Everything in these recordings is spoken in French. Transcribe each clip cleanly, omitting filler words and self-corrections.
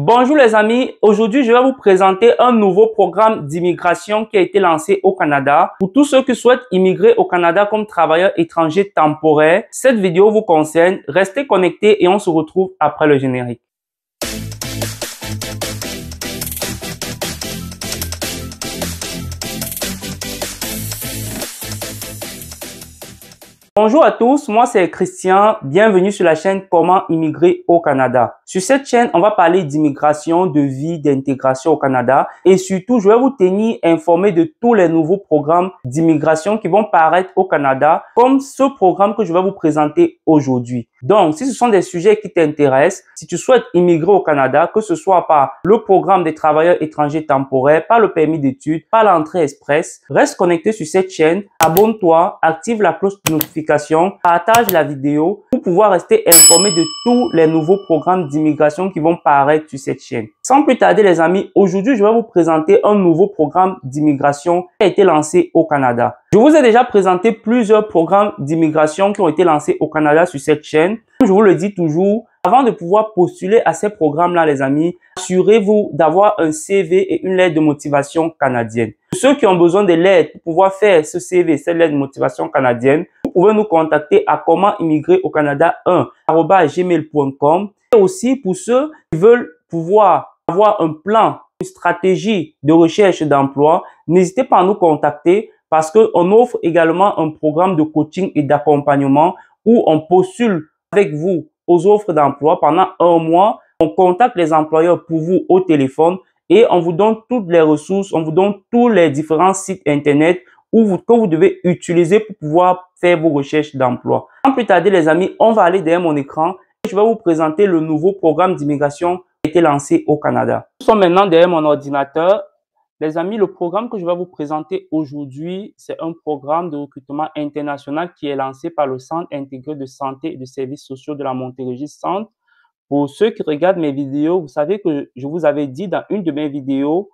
Bonjour les amis, aujourd'hui je vais vous présenter un nouveau programme d'immigration qui a été lancé au Canada. Pour tous ceux qui souhaitent immigrer au Canada comme travailleurs étrangers temporaires, cette vidéo vous concerne. Restez connectés et on se retrouve après le générique. Bonjour à tous, moi c'est Christian, bienvenue sur la chaîne Comment immigrer au Canada. Sur cette chaîne, on va parler d'immigration, de vie, d'intégration au Canada et surtout, je vais vous tenir informé de tous les nouveaux programmes d'immigration qui vont paraître au Canada, comme ce programme que je vais vous présenter aujourd'hui. Donc, si ce sont des sujets qui t'intéressent, si tu souhaites immigrer au Canada, que ce soit par le programme des travailleurs étrangers temporaires, par le permis d'études, par l'entrée express, reste connecté sur cette chaîne, abonne-toi, active la cloche de notification, partage la vidéo pour pouvoir rester informé de tous les nouveaux programmes d'immigration qui vont paraître sur cette chaîne. Sans plus tarder les amis, aujourd'hui je vais vous présenter un nouveau programme d'immigration qui a été lancé au Canada. Je vous ai déjà présenté plusieurs programmes d'immigration qui ont été lancés au Canada sur cette chaîne. Comme je vous le dis toujours, avant de pouvoir postuler à ces programmes-là, les amis, assurez-vous d'avoir un CV et une lettre de motivation canadienne. Pour ceux qui ont besoin de l'aide pour pouvoir faire ce CV, cette lettre de motivation canadienne, vous pouvez nous contacter à commentimmigrer-au-canada1@gmail.com. Et aussi pour ceux qui veulent pouvoir avoir un plan, une stratégie de recherche d'emploi, n'hésitez pas à nous contacter parce qu'on offre également un programme de coaching et d'accompagnement où on postule avec vous aux offres d'emploi pendant un mois. On contacte les employeurs pour vous au téléphone et on vous donne toutes les ressources, on vous donne tous les différents sites internet que vous devez utiliser pour pouvoir faire vos recherches d'emploi. Sans plus tarder les amis, on va aller derrière mon écran et je vais vous présenter le nouveau programme d'immigration qui a été lancé au Canada. Nous sommes maintenant derrière mon ordinateur. Les amis, le programme que je vais vous présenter aujourd'hui, c'est un programme de recrutement international qui est lancé par le Centre intégré de santé et de services sociaux de la Montérégie Centre. Pour ceux qui regardent mes vidéos, vous savez que je vous avais dit dans une de mes vidéos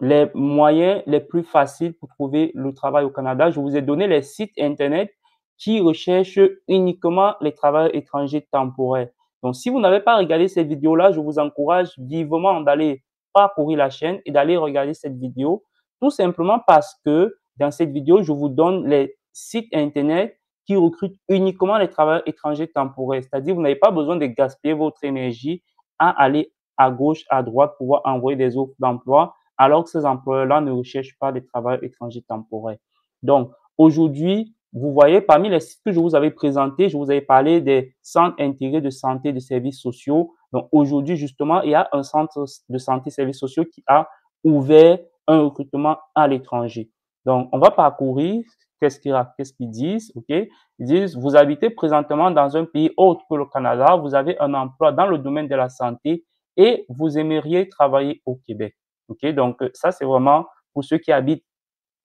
les moyens les plus faciles pour trouver le travail au Canada. Je vous ai donné les sites internet qui recherchent uniquement les travailleurs étrangers temporaires. Donc, si vous n'avez pas regardé cette vidéo-là, je vous encourage vivement d'aller parcourir la chaîne et d'aller regarder cette vidéo, tout simplement parce que dans cette vidéo, je vous donne les sites internet qui recrutent uniquement les travailleurs étrangers temporaires. C'est-à-dire, vous n'avez pas besoin de gaspiller votre énergie à aller à gauche, à droite pour pouvoir envoyer des offres d'emploi alors que ces employeurs-là ne recherchent pas des travailleurs étrangers temporaires. Donc, aujourd'hui, vous voyez, parmi les sites que je vous avais présentés, je vous avais parlé des centres intégrés de santé et de services sociaux. Donc, aujourd'hui, justement, il y a un centre de santé et services sociaux qui a ouvert un recrutement à l'étranger. Donc, on va parcourir qu'est-ce qu'ils disent, ok? Ils disent, vous habitez présentement dans un pays autre que le Canada, vous avez un emploi dans le domaine de la santé et vous aimeriez travailler au Québec. Ok, donc ça, c'est vraiment pour ceux qui habitent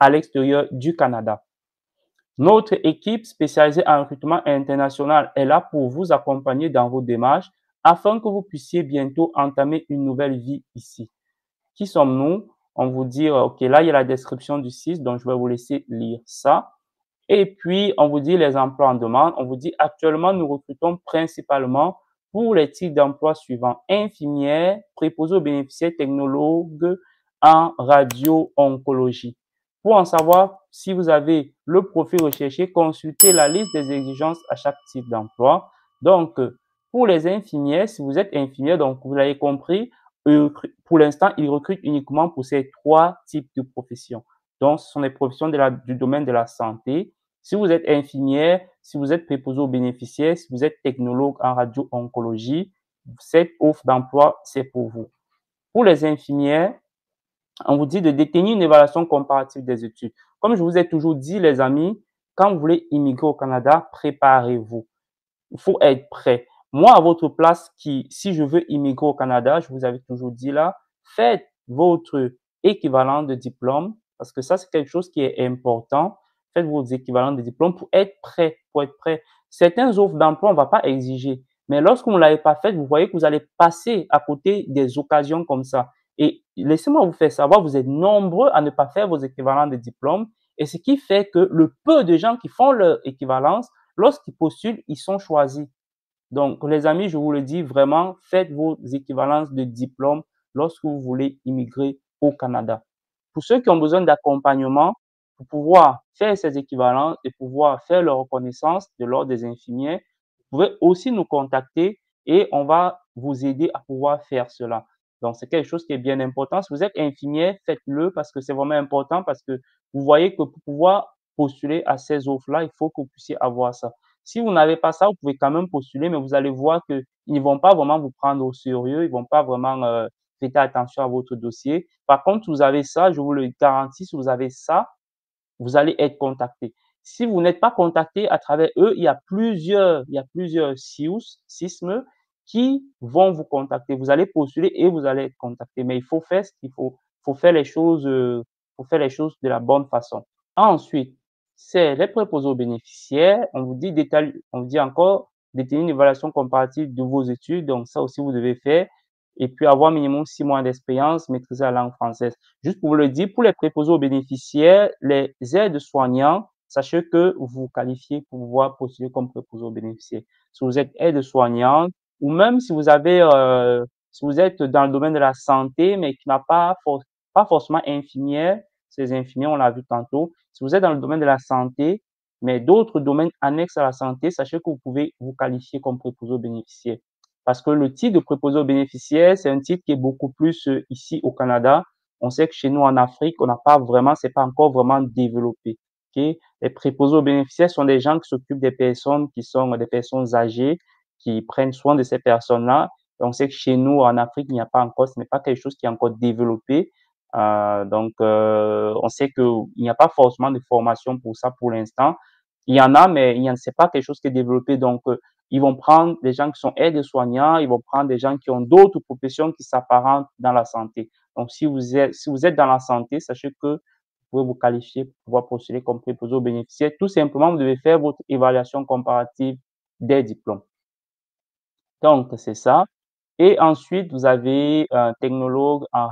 à l'extérieur du Canada. Notre équipe spécialisée en recrutement international est là pour vous accompagner dans vos démarches afin que vous puissiez bientôt entamer une nouvelle vie ici. Qui sommes-nous? On vous dit, ok, là, il y a la description du site, donc je vais vous laisser lire ça. Et puis, on vous dit les emplois en demande. On vous dit, actuellement, nous recrutons principalement pour les types d'emplois suivants: infirmière, préposé aux bénéficiaires, technologue en radio-oncologie. Pour en savoir si vous avez le profil recherché, consultez la liste des exigences à chaque type d'emploi. Donc, pour les infirmières, si vous êtes infirmière, donc vous l'avez compris, pour l'instant, ils recrutent uniquement pour ces 3 types de professions. Donc, ce sont les professions du domaine de la santé. Si vous êtes infirmière, si vous êtes préposé aux bénéficiaires, si vous êtes technologue en radio-oncologie, cette offre d'emploi, c'est pour vous. Pour les infirmières, on vous dit de détenir une évaluation comparative des études. Comme je vous ai toujours dit, les amis, quand vous voulez immigrer au Canada, préparez-vous. Il faut être prêt. Moi, à votre place, si je veux immigrer au Canada, je vous avais toujours dit là, faites votre équivalent de diplôme, parce que ça, c'est quelque chose qui est important. Faites vos équivalents de diplôme pour être prêt, Certaines offres d'emploi, on ne va pas exiger. Mais lorsque vous ne l'avez pas fait, vous voyez que vous allez passer à côté des occasions comme ça. Et laissez-moi vous faire savoir, vous êtes nombreux à ne pas faire vos équivalents de diplôme. Et ce qui fait que le peu de gens qui font leur équivalence, lorsqu'ils postulent, ils sont choisis. Donc, les amis, je vous le dis vraiment, faites vos équivalences de diplôme lorsque vous voulez immigrer au Canada. Pour ceux qui ont besoin d'accompagnement, pour pouvoir faire ces équivalences et pouvoir faire leur reconnaissance de l'ordre des infirmiers, vous pouvez aussi nous contacter et on va vous aider à pouvoir faire cela. Donc, c'est quelque chose qui est bien important. Si vous êtes infirmier, faites-le parce que c'est vraiment important parce que vous voyez que pour pouvoir postuler à ces offres-là, il faut que vous puissiez avoir ça. Si vous n'avez pas ça, vous pouvez quand même postuler, mais vous allez voir qu'ils ne vont pas vraiment vous prendre au sérieux, ils vont pas vraiment prêter attention à votre dossier. Par contre, si vous avez ça, je vous le garantis, si vous avez ça, vous allez être contacté. Si vous n'êtes pas contacté à travers eux, il y a plusieurs SISM qui vont vous contacter. Vous allez postuler et vous allez être contacté. Mais il faut faire ce qu'il faut faire les choses, faut faire les choses de la bonne façon. Ensuite, c'est les préposés aux bénéficiaires. On vous dit encore détenir une évaluation comparative de vos études. Donc, ça aussi, vous devez faire. Et puis, avoir minimum 6 mois d'expérience, maîtriser la langue française. Juste pour vous le dire, pour les préposés aux bénéficiaires, les aides-soignants, sachez que vous qualifiez pour pouvoir postuler comme préposé aux bénéficiaires. Si vous êtes aide-soignante ou même si vous êtes dans le domaine de la santé, mais qui n'a pas forcément infirmière, ces infirmiers, on l'a vu tantôt. Si vous êtes dans le domaine de la santé, mais d'autres domaines annexes à la santé, sachez que vous pouvez vous qualifier comme préposé aux bénéficiaires. Parce que le titre de préposé aux bénéficiaires, c'est un titre qui est beaucoup plus ici au Canada. On sait que chez nous en Afrique, on n'a pas vraiment, c'est pas encore vraiment développé. Okay? Les préposés aux bénéficiaires sont des gens qui s'occupent des personnes qui sont des personnes âgées, qui prennent soin de ces personnes-là. Et on sait que chez nous en Afrique, il n'y a pas encore, ce n'est pas quelque chose qui est encore développé. On sait qu'il n'y a pas forcément de formation pour ça pour l'instant. Il y en a, mais il n'y a c'est pas quelque chose qui est développé. Donc, ils vont prendre des gens qui sont aides-soignants, ils vont prendre des gens qui ont d'autres professions qui s'apparentent dans la santé. Donc, si vous êtes dans la santé, sachez que vous pouvez vous qualifier pour pouvoir postuler comme préposé aux bénéficiaires. Tout simplement, vous devez faire votre évaluation comparative des diplômes. Donc, c'est ça. Et ensuite, vous avez un technologue en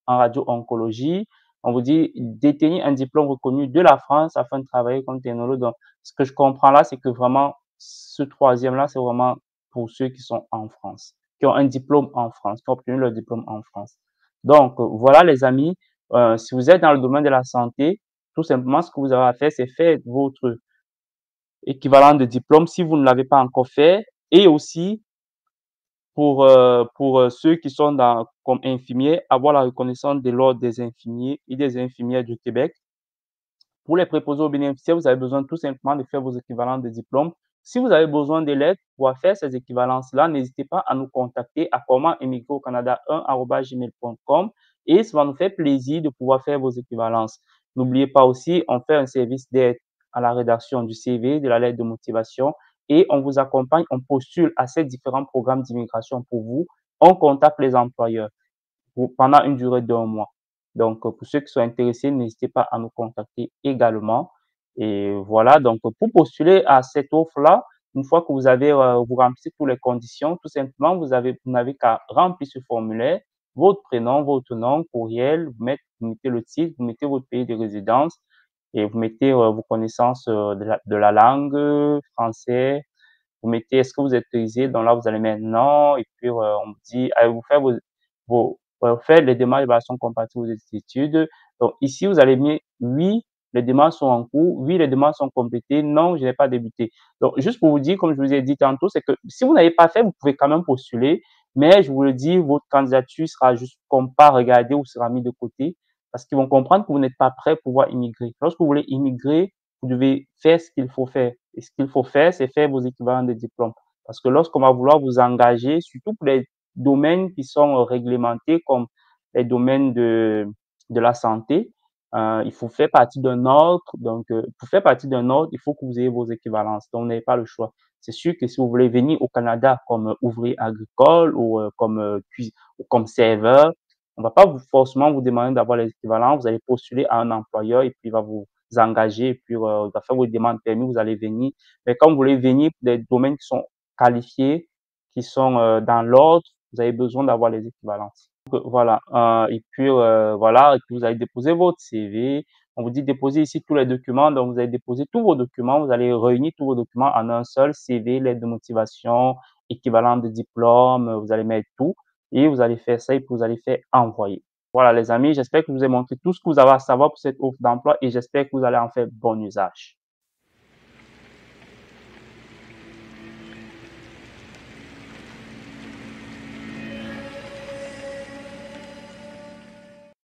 radio-oncologie. On vous dit détenir un diplôme reconnu de la France afin de travailler comme technologue. Donc, ce que je comprends là, c'est que vraiment, ce troisième-là, c'est vraiment pour ceux qui sont en France, qui ont un diplôme en France, qui ont obtenu leur diplôme en France. Donc, voilà les amis, si vous êtes dans le domaine de la santé, tout simplement, ce que vous avez à faire, c'est faire votre équivalent de diplôme si vous ne l'avez pas encore fait et aussi pour ceux qui sont comme infirmiers, avoir la reconnaissance de l'Ordre des infirmiers et des infirmières du Québec. Pour les préposés aux bénéficiaires, vous avez besoin tout simplement de faire vos équivalents de diplômes. Si vous avez besoin de l'aide pour faire ces équivalences-là, n'hésitez pas à nous contacter à comment-immigrer-au-Canada1@gmail.com et ça va nous faire plaisir de pouvoir faire vos équivalences. N'oubliez pas aussi, on fait un service d'aide à la rédaction du CV, de la lettre de motivation et on vous accompagne, on postule à ces différents programmes d'immigration pour vous. On contacte les employeurs pendant une durée d'1 mois. Donc, pour ceux qui sont intéressés, n'hésitez pas à nous contacter également. Et voilà, donc pour postuler à cette offre-là, une fois que vous remplissez toutes les conditions, tout simplement, vous n'avez qu'à remplir ce formulaire, votre prénom, votre nom, courriel, vous mettez le titre, vous mettez votre pays de résidence et vous mettez vos connaissances de la langue français, vous mettez est-ce que vous êtes autorisé, donc là vous allez mettre non et puis on vous dit allez-vous faire faire les démarches d'évaluation compatible aux études. Donc ici vous allez mettre oui, les démarches sont en cours, oui, les démarches sont complétées, non, je n'ai pas débuté. Donc juste pour vous dire, comme je vous ai dit tantôt, c'est que si vous n'avez pas fait, vous pouvez quand même postuler, mais je vous le dis, votre candidature sera juste comme pas regardée ou sera mise de côté parce qu'ils vont comprendre que vous n'êtes pas prêt pour pouvoir immigrer. Lorsque vous voulez immigrer, vous devez faire ce qu'il faut faire. Et ce qu'il faut faire, c'est faire vos équivalents de diplômes. Parce que lorsqu'on va vouloir vous engager, surtout pour les domaines qui sont réglementés comme les domaines de la santé, il faut faire partie d'un ordre. Donc, pour faire partie d'un ordre, il faut que vous ayez vos équivalences. Donc, vous n'avez pas le choix. C'est sûr que si vous voulez venir au Canada comme ouvrier agricole ou ou comme serveur, on va pas forcément vous demander d'avoir les équivalents. Vous allez postuler à un employeur et puis il va vous engager et puis il va faire vos demandes de permis, vous allez venir. Mais quand vous voulez venir pour des domaines qui sont qualifiés, qui sont dans l'ordre, vous avez besoin d'avoir les équivalences. Donc, voilà. Et puis voilà, et puis vous allez déposer votre CV, On vous dit déposer ici tous les documents, donc vous allez déposer tous vos documents, vous allez réunir tous vos documents en un seul CV, lettre de motivation, équivalent de diplôme, vous allez mettre tout et vous allez faire ça et puis vous allez faire envoyer. Voilà les amis, j'espère que je vous ai montré tout ce que vous avez à savoir pour cette offre d'emploi et j'espère que vous allez en faire bon usage.